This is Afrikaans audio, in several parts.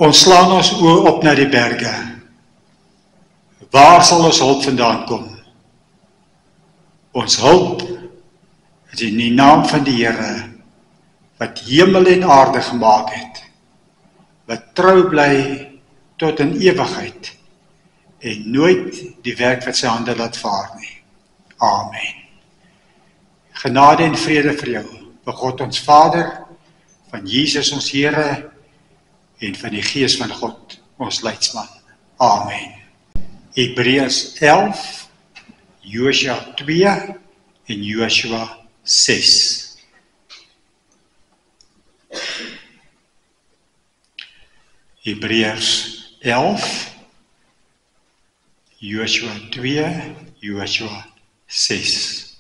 Ons slaan ons oë op na die berge. Waar sal ons hulp vandaan kom? Ons hulp is in die naam van die Here, wat hemel en aarde gemaak het, wat trou bly tot in ewigheid, en nooit die werk wat sy hande laat vaar nie. Amen. Genade en vrede vir jou, by God ons Vader, van Jesus ons Here, en van die Gees van God, ons leidsman. Amen. Hebreërs 11, Josua 2 en Josua 6. Hebreërs 11, Josua 2, Josua 6.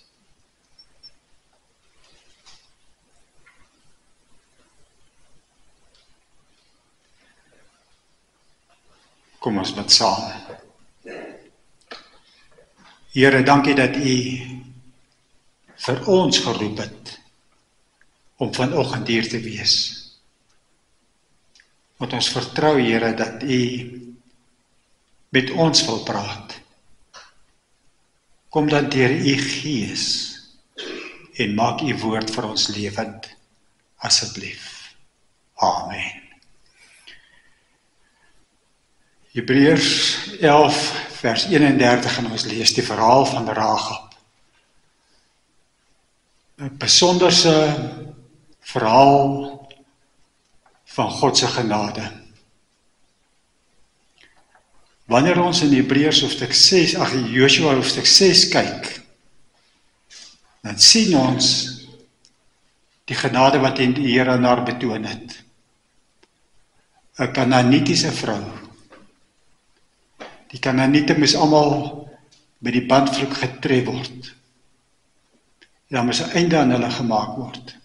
Kom ons bid saam. Here, dankie dat U vir ons geroep het om vanoggend hier te wees. Want ons vertrou, Here, dat U met ons wil praat. Kom dan deur U Gees en maak U woord vir ons lewend, asseblief. Amen. Hebreërs 11 vers 31 en ons lees die verhaal van Rahab. 'n besonderse verhaal van God se genade. Wanneer ons in Hebreërs hoofstuk 6, Josua hoofstuk 6 kyk, dan sien ons die genade wat die Here aan haar betoon het. 'n Kanaanitiese vrou. Die Kanaaniete moes almal met die bandvloek getref word. En dan moes 'n einde aan hulle gemaak word.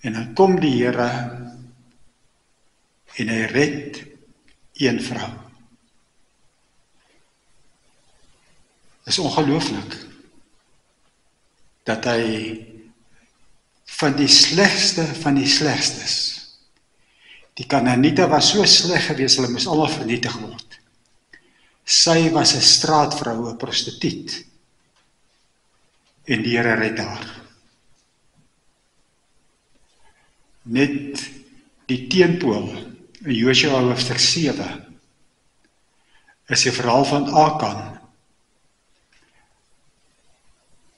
En dan kom die Here en hy red een vrou. Dit is ongelooflik dat hy van die slegste van die slegstes. Die Kanaaniete was so sleg geweest, hulle moes almal vernietig word. Sy was 'n straatvrou, 'n prostituut. En die Here red haar. Net die teenpool in Josua hoofstuk 7 is die verhaal van Akan,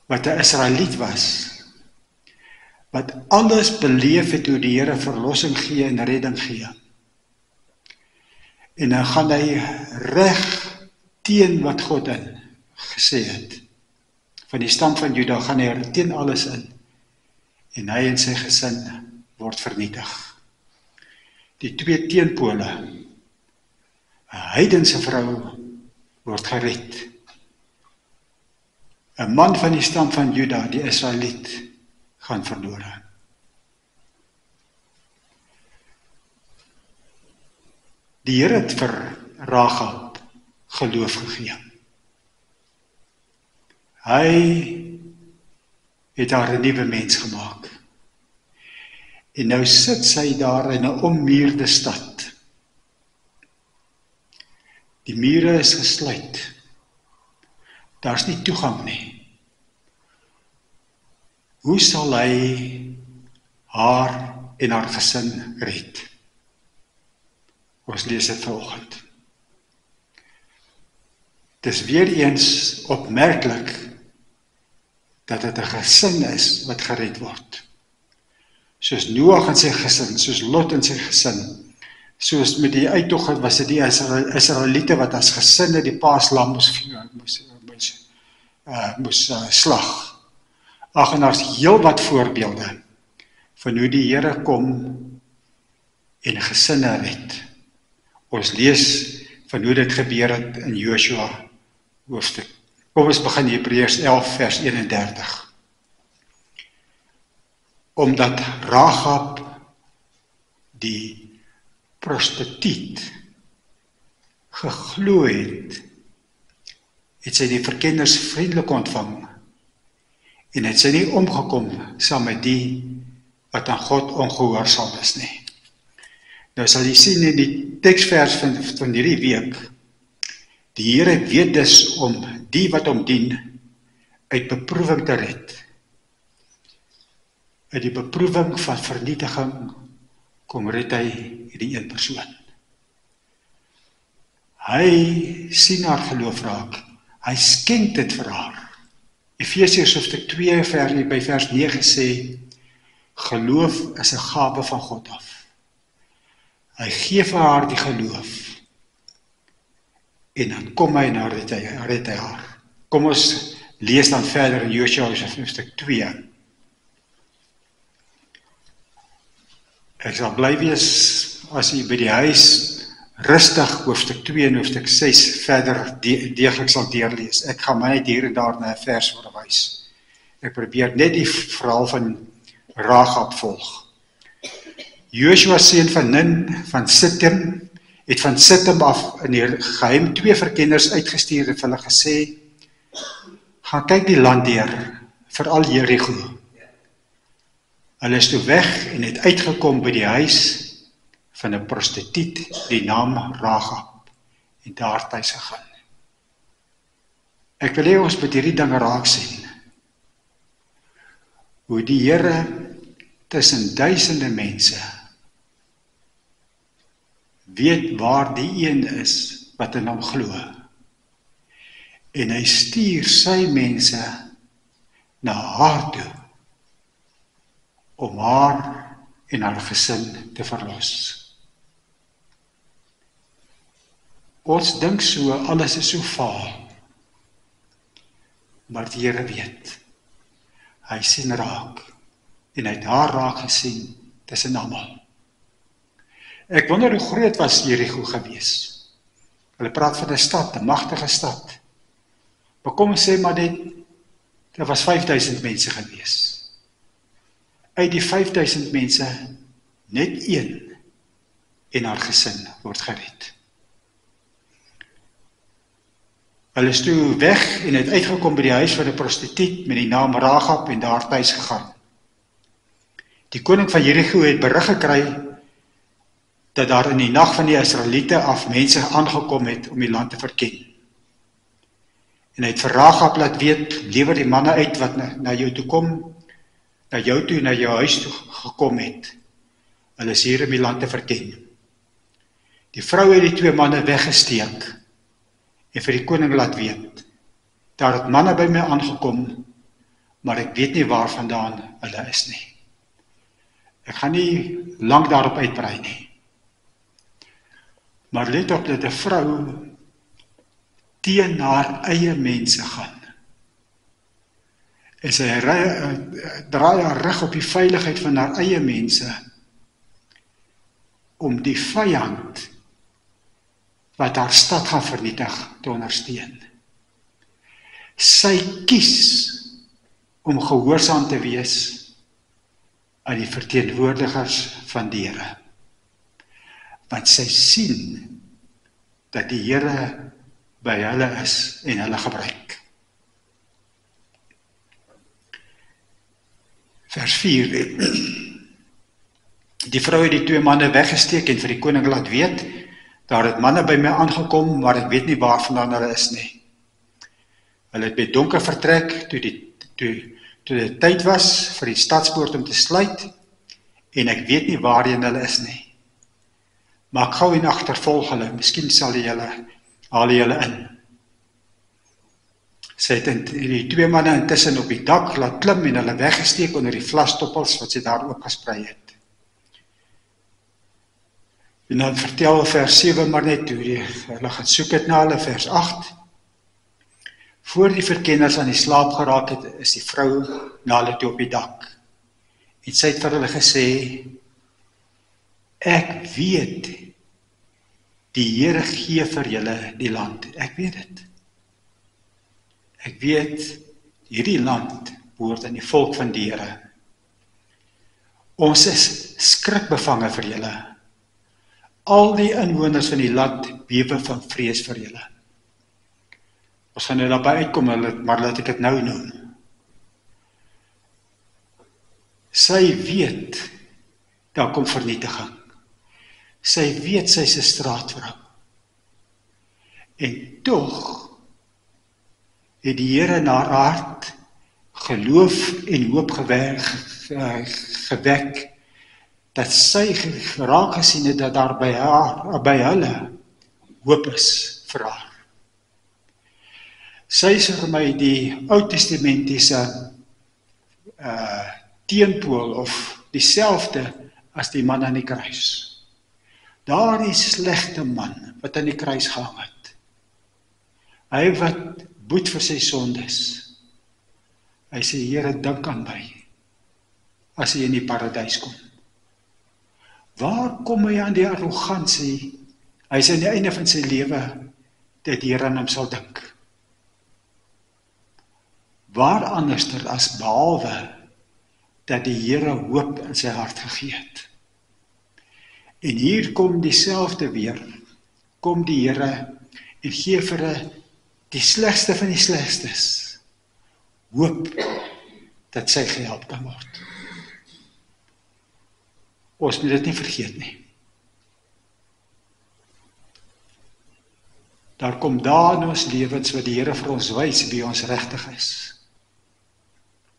wat 'n Israeliet was, wat alles beleef het hoe die Here verlossing gee en redding gee. En dan gaan hy reg teen wat God in gesê het. Van die stam van Juda gaan hy teen alles in. En hy en sy gesin word vernietig. Die twee teenpole, 'n heidense vrou word gered. 'n man van die stam van Juda, die Israeliet, gaan verlore. Die Here het vir Rahab geloof gegee. Hy het haar 'n nuwe mens gemaak. En nou sit sy daar in 'n ommuurde stad. Die mure is gesluit. Daar's nie toegang nie. Hoe sal hy haar en haar gesin red? Ons lees dit vanoggend. Het is weer eens opmerklik dat dit 'n gesin is wat gered word. Soos Noag en sy gesin, soos Lot en sy gesin, soos met die uittog was dit die Israeliete wat as gesinne die paaslam moes slag. Ag, en daar's heel wat voorbeelde van hoe die Here kom en gesinne red. Ons lees van hoe dit gebeur het in Josua hoofstuk. Kom ons begin Hebreërs 11 vers 31. Omdat Rahab die prostituut geglo het, het sy die verkenners vriendelik ontvang en het sy nie omgekom saam met die wat aan God ongehoorsaam is nie. Nou sal jy sien in die teksvers van hierdie week, die Here weet dus om die wat hom dien uit beproewing te red. Uit die beproewing van vernietiging kom red hy hierdie een persoon. Hy sien haar geloof raak. Hy skenk dit vir haar. Efesiërs hoofstuk 2 by vers 9 sê, geloof is 'n gawe van God af. Hy gee vir haar die geloof. En dan kom hy en red hy haar. Kom ons lees dan verder in Josua hoofstuk 2. Ek sal bly wees as jy by die huis rustig hoofstuk 2 en hoofstuk 6 verder deeglik sal deurlees. Ek gaan my net hier en daar na 'n vers verwys. Ek probeer net die verhaal van Rahab volg. Joshua seun van Nun van Sittim het van Sittim af in die geheim 2 verkenners uitgestuur en vir hulle gesê, gaan kyk die land deur, veral Jericho. Hulle is toe weg en het uitgekom by die huis van 'n prostituut, die naam Rahab, en daar het hy gegaan. Ek wil hê ons moet hierdie dinge raak sien. Hoe die Here tussen duisende mense weet waar die een is wat in hom glo. En hy stuur sy mense na haar toe om haar en haar gesin te verlos. Ons dink so, alles is so vaal. Maar die Here weet. Hy sien raak. En hy het haar raak gesien tussen almal. Ek wonder hoe groot was Jericho gewees. Hulle praat van 'n stad, 'n magtige stad. Maar kom ons sê maar net, daar was 5000 mense gewees. Uit die 5000 mense, net een en haar gesin word gered. Hulle is toe weg en het uitgekom by die huis van 'n prostituut met die naam Rahab en daar tuis gegaan. Die koning van Jericho het berig gekry dat daar in die nag van die Israeliete af mense aangekom het om die land te verken. En hy het vir Rahab laat weet, lewer die manne uit wat na jou toe kom, na jou huis toe gekom het. Hulle is hier om die land te verken. Die vrou het die 2 manne weggesteek en vir die koning laat weet, daar het manne by my aangekom, maar ek weet nie waar vandaan hulle is nie. Ek gaan nie lank daarop uitbrei nie. Maar let op dat 'n vrou teen haar eie mense gaan. En sy draai haar rug op die veiligheid van haar eie mense om die vyand wat haar stad gaan vernietig te ondersteun. Sy kies om gehoorsaam te wees aan die verteenwoordigers van die Here. Want sy sien dat die Here by hulle is en hulle gebruik. Vers 4. Die vrou het die 2 manne weggesteek en vir die koning laat weet, daar het manne by my aangekom, maar ek weet nie waar vandaan hulle is nie. Hulle het by donker vertrek, toe dit tyd was vir die stadspoort om te sluit, en ek weet nie waarheen hulle is nie. Maak gou en agtervolg hulle, miskien haal julle in. Sy het die 2 manne intussen op die dak laat klim en hulle weggesteek onder die vlastoppels wat sy daar ook gesprei het. En dan vertel vers 7 maar net toe, hulle gaan soek het na hulle, vers 8. Voor die verkenners aan die slaap geraak het, is die vrou na hulle toe op die dak. En sy het vir hulle gesê, ek weet, die Here gee vir julle die land. Ek weet dit. Ek weet, hierdie land behoort aan die volk van die Here. Ons is skrikbevange vir julle. Al die inwoners van die land bewe van vrees vir julle. Ons gaan nou daarby uitkom, maar laat ek dit nou noem. Sy weet, daar kom vernietiging. Sy weet sy's 'n straatvrou. En tog het die Here in haar hart geloof en hoop gewek, dat sy geraak gesien het dat daar by hulle hoop is vir haar. Sy is vir my die Ou Testamentiese teenpool of dieselfde as die man aan die kruis. Daardie slegte man wat aan die kruis gehang het. Hy wat boet vir sy sondes. Hy sê, Here, dink aan my as hy in die paradys kom. Waar kom hy aan die arrogansie? Hy is aan die einde van sy lewe dat die Here aan hom sal dink. Waar anderster as behalwe dat die Here hoop in sy hart gegee het. En hier kom dieselfde weer, kom die Here en gee vir die slegste van die slegstes hoop dat sy gehelp kan word. Ons moet dit nie vergeet nie. Daar kom dae in ons lewens wat die Here vir ons wys wie ons regtig is.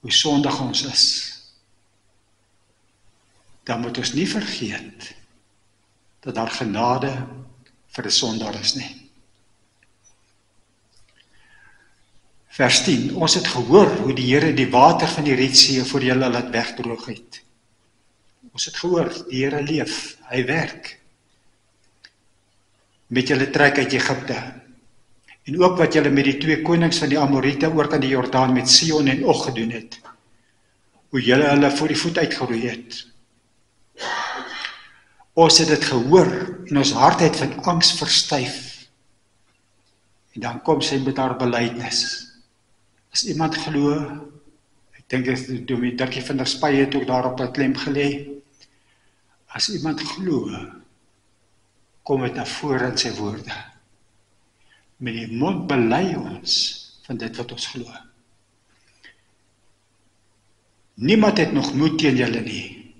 Hoe sondig ons is. Dan moet ons nie vergeet dat daar genade vir 'n sondaar is nie. Vers 10, ons het gehoor hoe die Here die water van die Rietsee vir julle laat wegdroog het. Ons het gehoor, die Here leef, hy werk. Met julle trek uit Egipte. En ook wat julle met die 2 konings van die Amorite oor aan die Jordaan met Sihon en Og gedoen het. Hoe julle hulle voor die voet uitgeroei het. Ons het dit gehoor en ons hart het van angs verstyf. En dan kom sy met haar belydenis. As iemand glo, ek dink dit Dominee Dirkie van der Spy het ook daarop 'n klem gelê. As iemand glo, kom dit na vore in sy woorde. Met die mond bely ons van dit wat ons glo. Niemand het nog moed teen julle nie,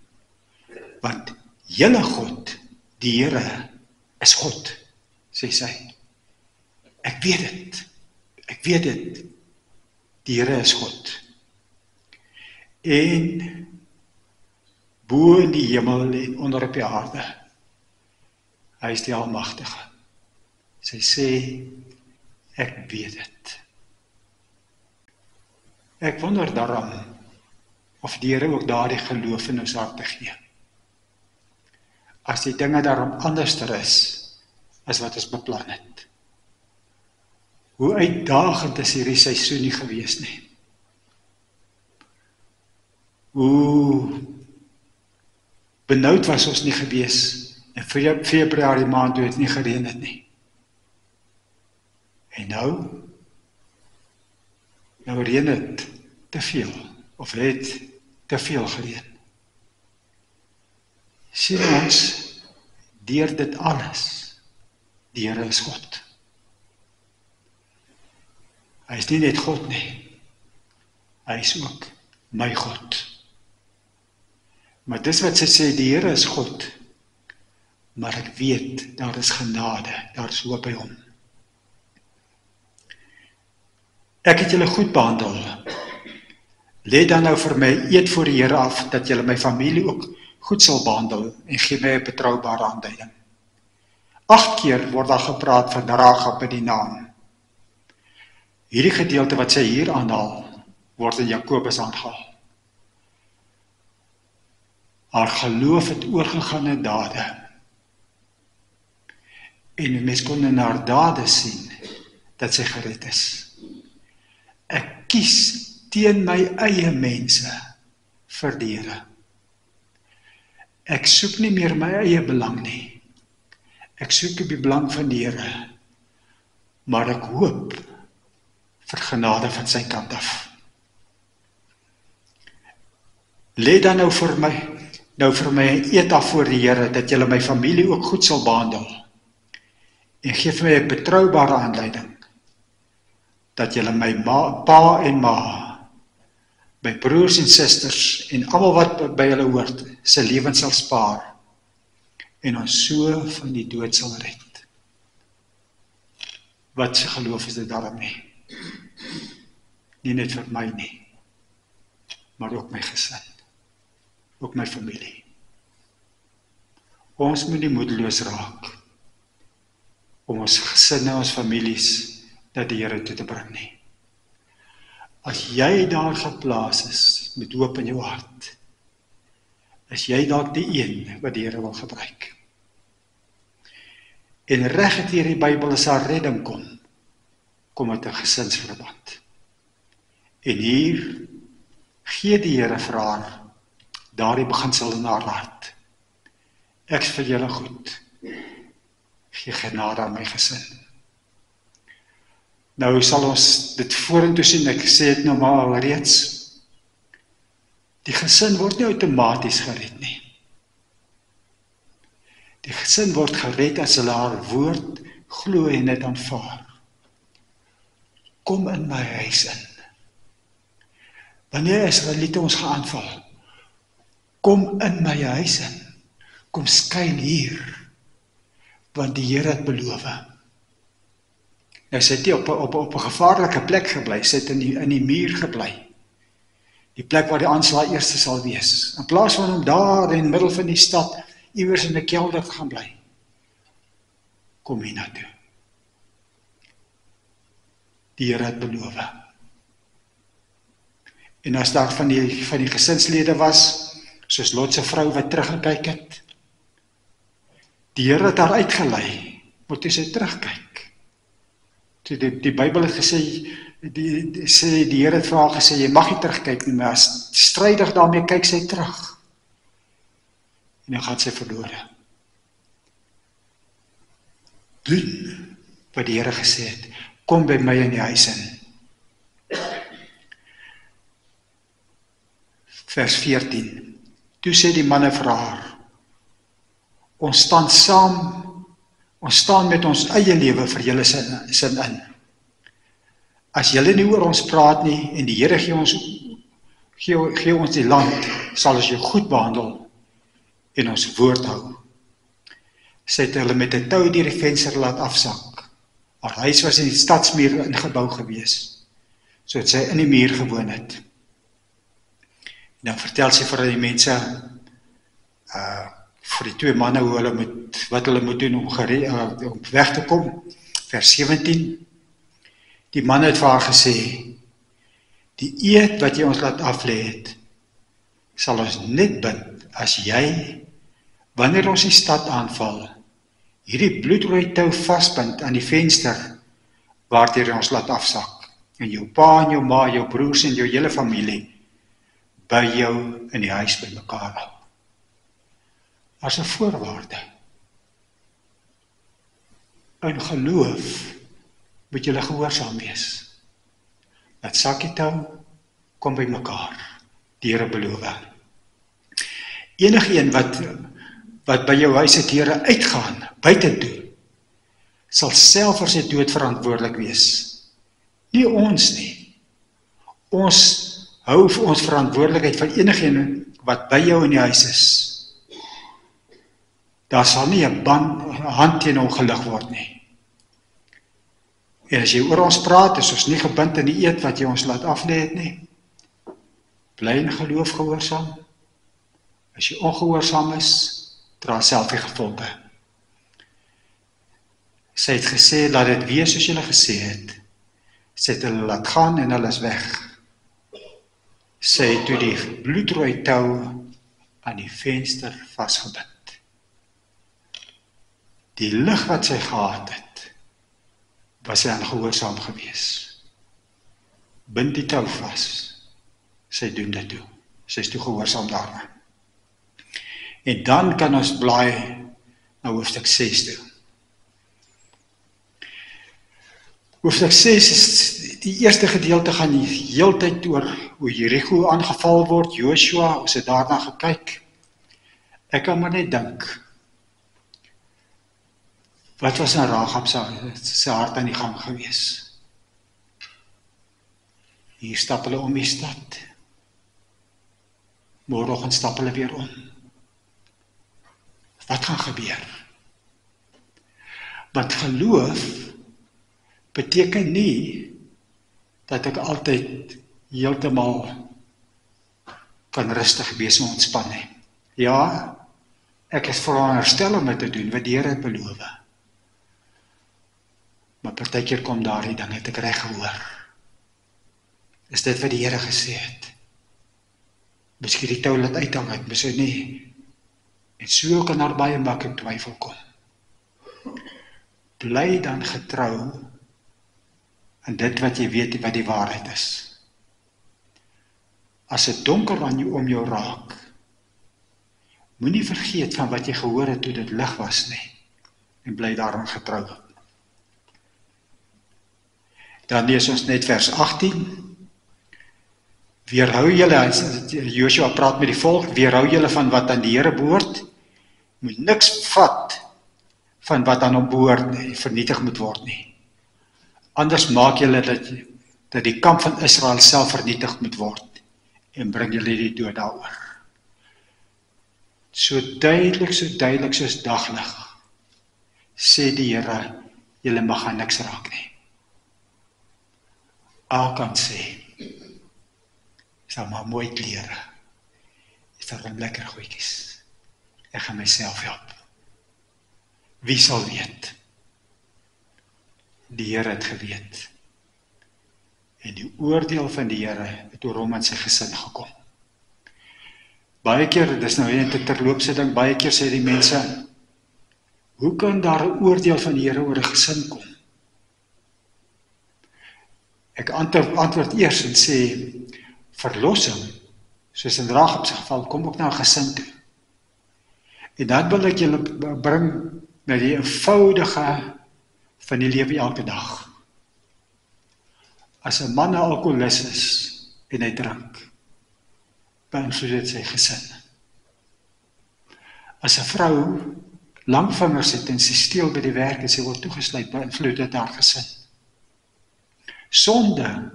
want julle God, die Here, is God, sê sy. Ek weet dit, die Here is God. En bo in die hemel en onder op die aarde, hy is die Almagtige. Sy sê, ek weet dit. Ek wonder daarom, of die Here ook daardie geloof in ons harte gee. As die dinge daarom anderster is, as wat ons beplan het. Hoe uitdagend is hierdie seisoen nie gewees nie. Hoe benoud was ons nie gewees in Februarie maand toe het nie gereën het nie. En nou reën het te veel, of het te veel gereën. Sien ons, deur dit alles, die Here is God. Hy is nie net God nie, hy is ook my God. Maar dis wat sy sê, die Here is God, maar ek weet, daar is genade, daar is hoop by hom. Ek het julle goed behandel. Lê dan nou vir my eed voor die Here af, dat julle my familie ook goed sal behandel, en gee my 'n betroubare aanduiding. 8 keer word daar gepraat van Ragab in die naam. Hierdie gedeelte wat sy hier aanhaal, word in Jakobus aangehaal. Haar geloof het oorgegaan in dade. En die mens kon in haar dade sien, dat sy gered is. Ek kies teen my eie mense vir die Here. Ek soek nie meer my eie belang nie. Ek soek die belang van die Here, maar ek hoop vir genade van sy kant af. Lê dan nou vir my 'n eed af voor die Here, dat julle my familie ook goed sal behandel, en gee vir my 'n betroubare aanduiding, dat julle my pa en ma, my broers en susters, en almal wat by hulle hoort, sy lewens sal spaar, en ons so van die dood sal red. Wat se geloof is dit daarom nie? Nie net vir my nie, maar ook my gesin, ook my familie. Ons moet nie moedeloos raak om ons gesinne, ons families na die Here toe te bring nie. As jy daar geplaas is met hoop in jou hart, is jy dalk die een wat die Here wil gebruik. En reg deur die Bybel is daar redding kom uit 'n gesinsverband. En hier gee die Here vir haar daardie beginsel in haar hart. Ek is vir julle goed. Gee genade aan my gesin. Nou sal ons dit vorentoe sien, ek sê dit nou maar al reeds. Die gesin word nie outomaties gered nie. Die gesin word gered as hulle haar woord glo en dit aanvaar. Kom in my huis in. Wanneer Israeliete ons geaanval, kom in my huis in. Kom skuil hier, want die Here het beloof. Nou sy het nie op 'n gevaarlike plek gebly, sy het in die muur gebly. Die plek waar die aanslag eerste sal wees. In plaas van om daar in die middel van die stad, iewers in 'n kelder te gaan bly. Kom hier na toe. Die Here het beloof. En as daar van die gesinslede was, soos Lot se vrou wat teruggekyk het, die Here het haar uitgelei, moet toe sy terugkyk. Toe die Bybel het gesê, die Here het vir haar gesê, jy mag nie terugkyk nie, maar as strydig daarmee kyk sy terug. En dan gaan sy verlore. Doen wat die Here gesê het, kom by my in die huis in. Vers 14. Toe sê die manne vir haar, ons staan saam, ons staan met ons eie lewe vir julle sin in. As julle nie oor ons praat nie, en die Here gee ons die land, sal ons jou goed behandel, en ons woord hou. Sy het hulle met 'n tou deur die venster laat afsak. Haar huis was in die stadsmuur ingebou gewees, so het sy in die muur gewoon het. En dan vertel sy vir die mense, vir die twee manne, wat hulle moet doen om weg te kom. Vers 17. Die man het vir haar gesê, die eed wat jy ons laat aflê het, sal ons net bind, as jy, wanneer ons die stad aanval, hierdie bloedrooi tou vasbind aan die venster, waardeur jy ons laat afsak, en jou pa en jou ma, jou broers en jou hele familie, by jou in die huis by mekaar hou. As 'n voorwaarde. In geloof moet julle gehoorsaam wees. Dat sakkie tou kom by mekaar. Die Here beloof. Enigeen wat by jou huis uit Here uitgaan, buite toe, sal self vir sy dood verantwoordelik wees. Nie ons nie. Ons hou vir ons verantwoordelikheid van enigeen wat by jou in die huis is. Daar sal nie 'n hand teen hom gelig word nie. En as jy oor ons praat, is ons nie gebind in die eed wat jy ons laat aflê het nie. Bly in geloof gehoorsaam. As jy ongehoorsaam is, dra self die gevolge. Sy het gesê, laat dit wees soos julle gesê het. Sy het hulle laat gaan en hulle is weg. Sy het toe die bloedrooi tou aan die venster vasgebind. Die lig wat sy gehad het, was sy aangehoorsaam gewees. Bind die tou vas. Sy doen dit toe. Sy is toe gehoorsaam daarna. En dan kan ons blaai na hoofstuk 6 toe. Hoofstuk 6 is die eerste gedeelte gaan die heeltyd oor hoe Jericho aangeval word, Joshua, ons het daarna gekyk. Ek kan maar net dink, wat was in Rahab sy hart aan die gang gewees? Hier stap hulle om die stad. Môreoggend stap hulle weer om. Wat gaan gebeur? Want geloof beteken nie dat ek altyd heeltemal kan rustig wees en ontspan nie. Ja, ek is veronderstel om dit te doen, wat die Here het beloof. Maar partykeer kom daardie ding, het ek reg gehoor. Is dit wat die Here gesê het? Miskien die tou laat uithang het, miskien nie. En so kan daar baie maklik twyfel kom. Bly dan getrou aan dit wat jy weet wat die waarheid is. As dit donker om jou raak, moenie vergeet van wat jy gehoor het toe dit lig was nie, en bly daaraan getrou. Dan lees ons net vers 18. Weerhou julle, Joshua praat met die volk, weerhou julle van wat aan die Here behoort, moet niks vat van wat aan hom behoort nie, vernietig moet word nie. Anders maak julle dat die kamp van Israel self vernietig moet word, en bring julle die dood daaroor. So duidelik soos daglig, sê die Here, julle mag aan niks raak nie. Kan sê, is daar maar mooi klere, is daar lekker goedjies, ek gaan myself help. Wie sal weet? Die Here het geweet. En die oordeel van die Here het oor hom en sy gesin gekom. Baie keer, dit is nou net 'n terloopse ding, baie keer sê die mense, hoe kan daar 'n oordeel van die Here oor 'n gesin kom? Ek antwoord eers en sê, verlossing, soos in Rahab se geval, kom ook na 'n gesin toe. En dan wil ek julle bring na die eenvoudige van die lewe elke dag. As 'n man 'n alkoholist is en hy drink, beïnvloed dit sy gesin. As 'n vrou lang vingers het en sy steel by die werk en sy word toegesluit, beïnvloed dit haar gesin. Sonde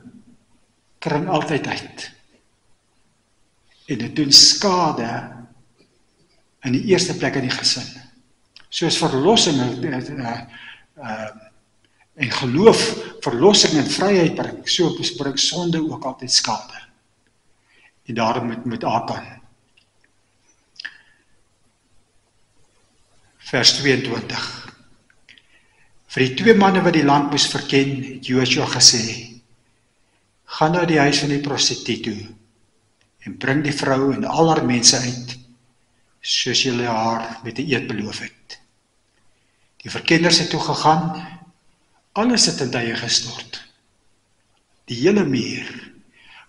kring altyd uit. En dit doen skade in die eerste plek in die gesin. Soos verlossing en geloof, verlossing en vryheid bring, so bring sonde ook altyd skade. En daarom moet Akan. Vers 22. Vir die 2 manne wat die land moes verken, het Joshua gesê, gaan na die huis van die prostituut toe, en bring die vrou en al haar mense uit, soos julle haar met 'n eed beloof het. Die verkenners het toe gegaan, alles het in duie gestort. Die hele muur,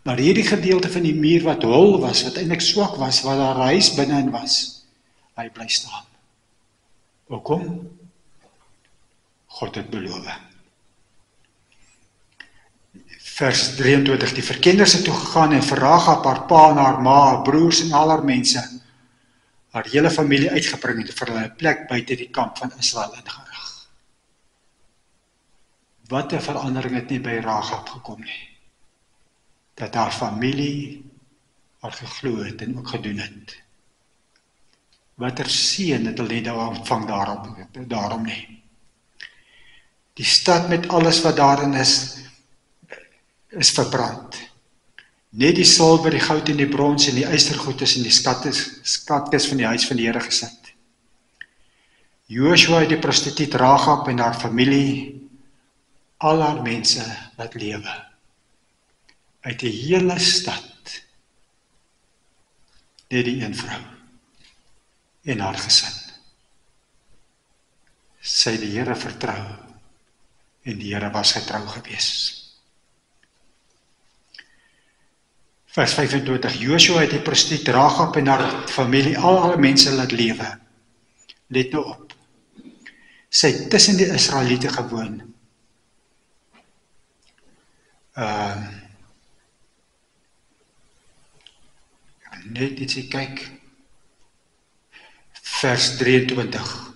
maar hierdie gedeelte van die muur wat hol was, wat eintlik swak was, wat daar huis binne-in was, hy bly staan. Hoekom? God het beloof. Vers 23, die verkenners het toe gegaan en vir Rahab, haar pa en haar ma, haar broers en al haar mense, haar hele familie uitgebring en vir hulle 'n plek buite die kamp van Israel ingerig. Wat 'n verandering het nie by Rahab gekom nie. Dat haar familie haar geglo het en ook gedoen het. Watter seën het hulle nie ontvang daarom nie. Die stad met alles wat daarin is verbrand. Net die silwer, die goud en die brons en die ystergoed is in die skatkis van die huis van die Here gesit. Joshua het die prostituut Rahab en haar familie, al haar mense laat lewe. Uit die hele stad, net die een vrou en haar gesin. Sy die Here vertrou en die Here was getrou gewees. Vers 25, Joshua het die prostituut Rahab en haar familie, al haar mense laat lewe. Let nou op. Sy het tussen die Israeliete gewoon. Net ietsie kyk. Vers 23.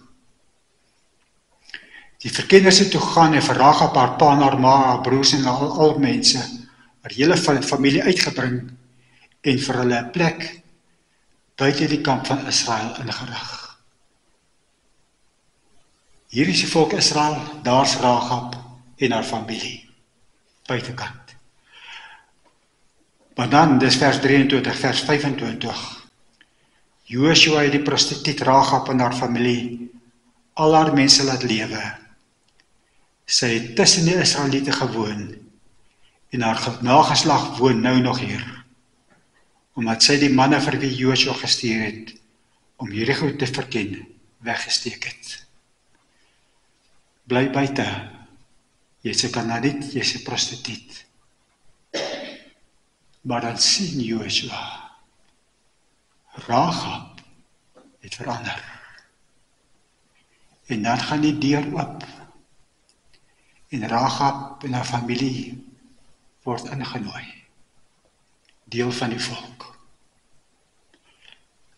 Die verkenners het toe gaan en vir Rahab, haar pa en haar ma, haar broers en al mense, haar hele familie uitgebring en vir hulle 'n plek buite die kamp van Israel ingerig. Hier is die volk Israel, daar's Rahab en haar familie, buitekant. Maar dan, dis vers 23, vers 25, Joshua het die prostituut Rahab en haar familie, al haar mense laat lewe. Sy het tussen die Israeliete gewoon, en haar nageslag woon nou nog hier, omdat sy die manne vir wie Joshua gestuur het, om Jericho te verken, weggesteek het. Bly buite, jy's 'n Kanaaniet, jy's 'n prostituut. Maar dan sien Joshua, Rahab het verander. En dan gaan die deur oop, en Rahab en haar familie word ingenooi, deel van die volk.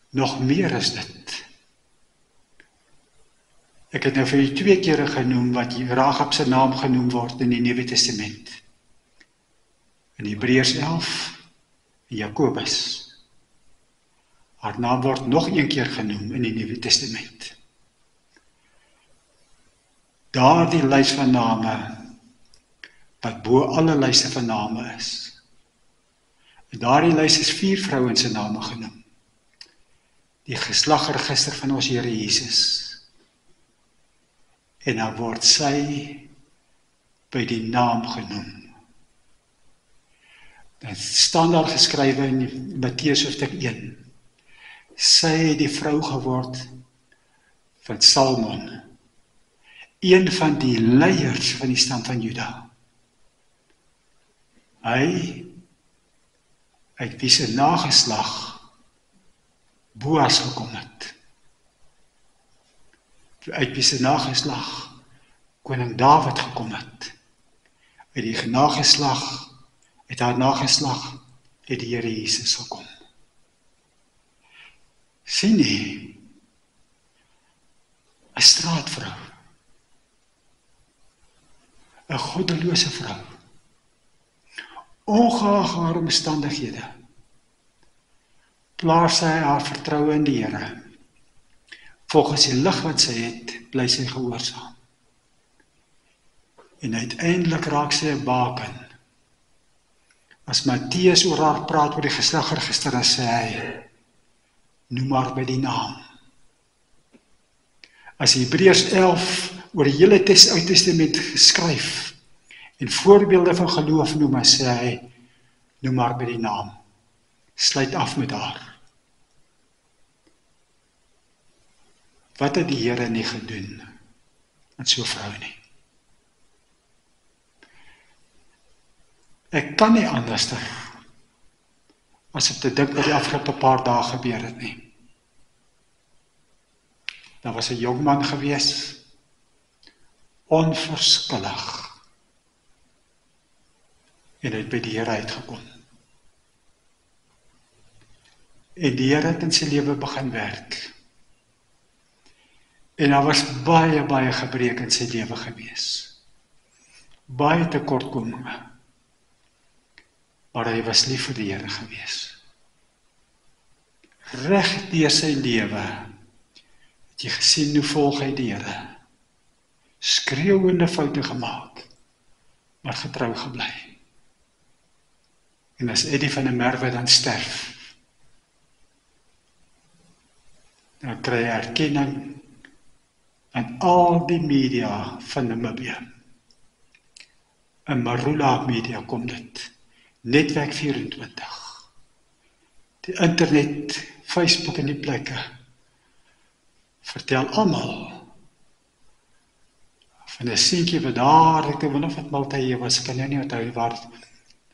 Nog meer is dit. Ek het nou vir julle 2 kere genoem wat Rahab se naam genoem word in die Nuwe Testament. In Hebreërs 11 en Jakobus. Haar naam word nog 1 keer genoem in die Nuwe Testament. Daardie lys van name, wat bo alle lyse van name is. En daardie lys is 4 vrouens se name genoem. Die geslagregister van ons Here Jesus. En dan word sy by die naam genoem. Dan staan daar geskrywe in Matteus hoofstuk 1. Sy het die vrou geword van Salmon, een van die leiers van die stam van Juda. Hy uit wie se nageslag Boas gekom het. Uit wie se nageslag koning Dawid gekom het. Uit die nageslag, uit haar nageslag het die Here Jesus gekom. Sien jy, 'n straatvrou, 'n goddelose vrou, ongeag haar omstandighede, plaas sy haar vertroue in die Here. Volgens die lig wat sy het, bly sy gehoorsaam. En uiteindelik raak sy 'n baken. As Matteus oor haar praat oor die geslagregister, dan sê hy, noem haar by die naam. As Hebreërs 11 oor die hele Ou Testament geskryf en voorbeelde van geloof noem, dan sê hy, noem haar by die naam. Sluit af met haar. Wat het die Here nie gedoen met so 'n vrou nie? Ek kan nie anders as om te dink wat die afgelope paar dae gebeur het nie. Daar was 'n jong man gewees, onverskillig, en hy het by die Here uitgekom. En die Here het in sy lewe begin werk. En daar was baie gebrek in sy lewe gewees. Baie tekortkominge. Maar hy was lief vir die Here gewees. Reg deur sy lewe het jy gesien hoe volg hy die Here. Skreeuwende foute gemaak, maar getrou gebly. En as Eddie van der Merwe dan sterf, dan kry hy erkenning aan al die media van Namibië. In Marula Media kom dit. Netwerk 24. Die internet, Facebook en die plekke vertel almal van 'n seentjie wat daar, ek weet of dit Maltye was, kan nie onthou waar,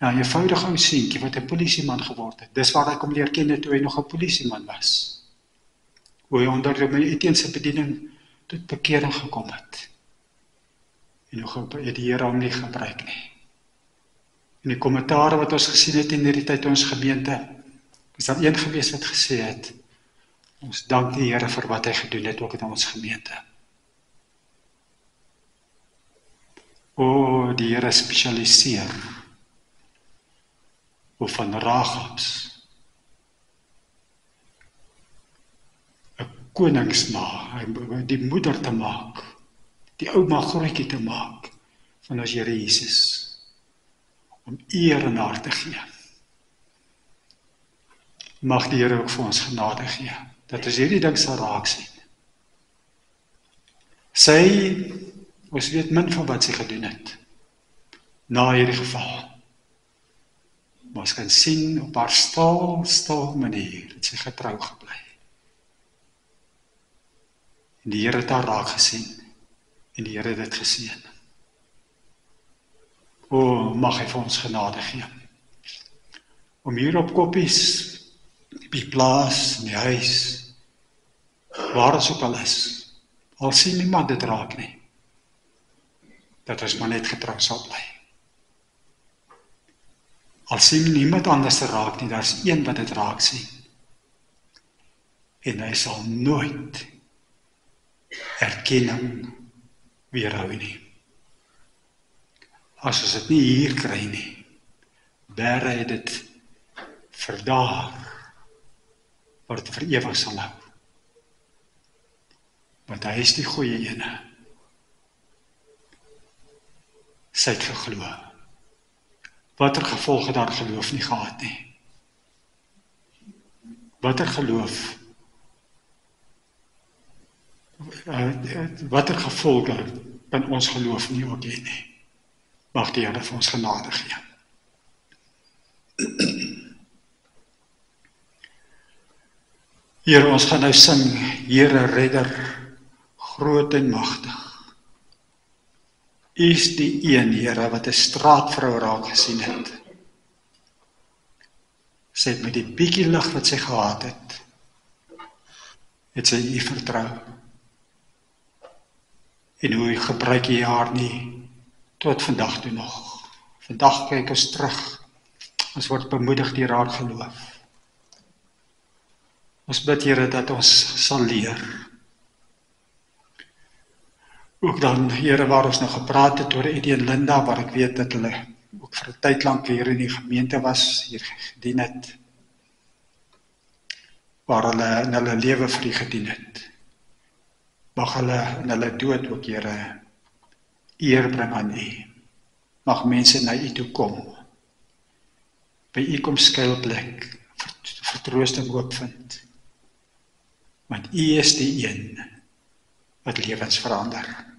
'n eenvoudige ou seentjie wat 'n polisieman geword het. Dis waar hy kom leer ken toe hy nog 'n polisieman was. Hoe hy onder die Etienne bediening tot bekering gekom het. En hoe het die Here hom nie gebruik nie. En die kommentare wat ons gesien het in die tyd ons gemeente, is daar een gewees wat gesê het, ons dank die Here vir wat hy gedoen het ook in ons gemeente. O, die Here spesialiseer of van Rahabs 'n koningsma, die moeder te maak die ouma grootjie te maak van ons Here Jesus, om eer en haar te gee. Mag die Here ook vir ons genade gee, dat ons hierdie ding sal raak sien. Ons weet min van wat sy gedoen het, na hierdie geval. Maar ons kan sien op haar stil manier, het sy getrou gebly. En die Here het haar raak gesien, en die Here het dit geseën. Mag hy vir ons genade gee. Om hier op Koppies, op die plaas, in die huis, waar ons ook al is, al sien niemand dit raak nie, dat ons maar net getrou sal bly. Al sien niemand anders raak nie, daar is een wat dit raak sien. En hy sal nooit erkenning weerhou nie. As ons dit nie hier kry nie, bære hy dit vir daar, waar dit vir ewig sal hou. Want hy is die goeie ene. Sy het geglo. Wat gevolg het daar geloof nie gehad nie? Watter geloof? Watter gevolge kan ons geloof nie ook hê nie? Mag die Here vir ons genade gee. Here, ons gaan nou sing, Here Redder, groot en magtig. U is die een, Here, wat 'n straatvrou raak gesien het. Sy het met die bietjie lig wat sy gehad het sy U vertrou. En hoe gebruik U haar nie, tot vandag toe nog. Vandag kyk ons terug, ons word bemoedig deur haar geloof. Ons bid, Here, dat ons sal leer. Ook dan, Here, waar ons nou gepraat het oor Eddie en Linda, waar ek weet dat hulle ook vir 'n tyd lank hier in die gemeente was, hier gedien het, waar hulle in hulle lewe vir U gedien het. Mag hulle in hulle dood ook, Here, eer bring aan U. Mag mense na U toe kom, by U kom skuilplek, vertroosting hoop vind. Want U is die een wat lewens verander.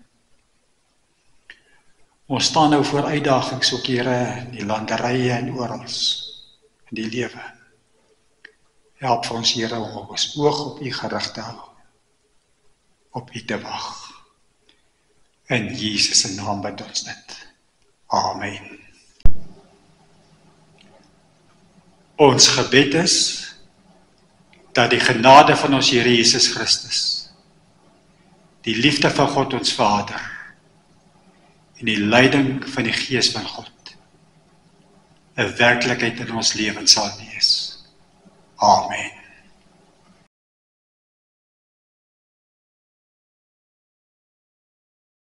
Ons staan nou voor uitdagings ook, Here, in die landerye en oral in die lewe. Help vir ons, Here, om ons oog op U gerig te hou, op U te wag. In Jesus se naam bid ons dit. Amen. Ons gebed is dat die genade van ons Here Jesus Christus, die liefde van God ons Vader en die leiding van die Gees van God 'n werklikheid in ons lewens sal wees. Amen.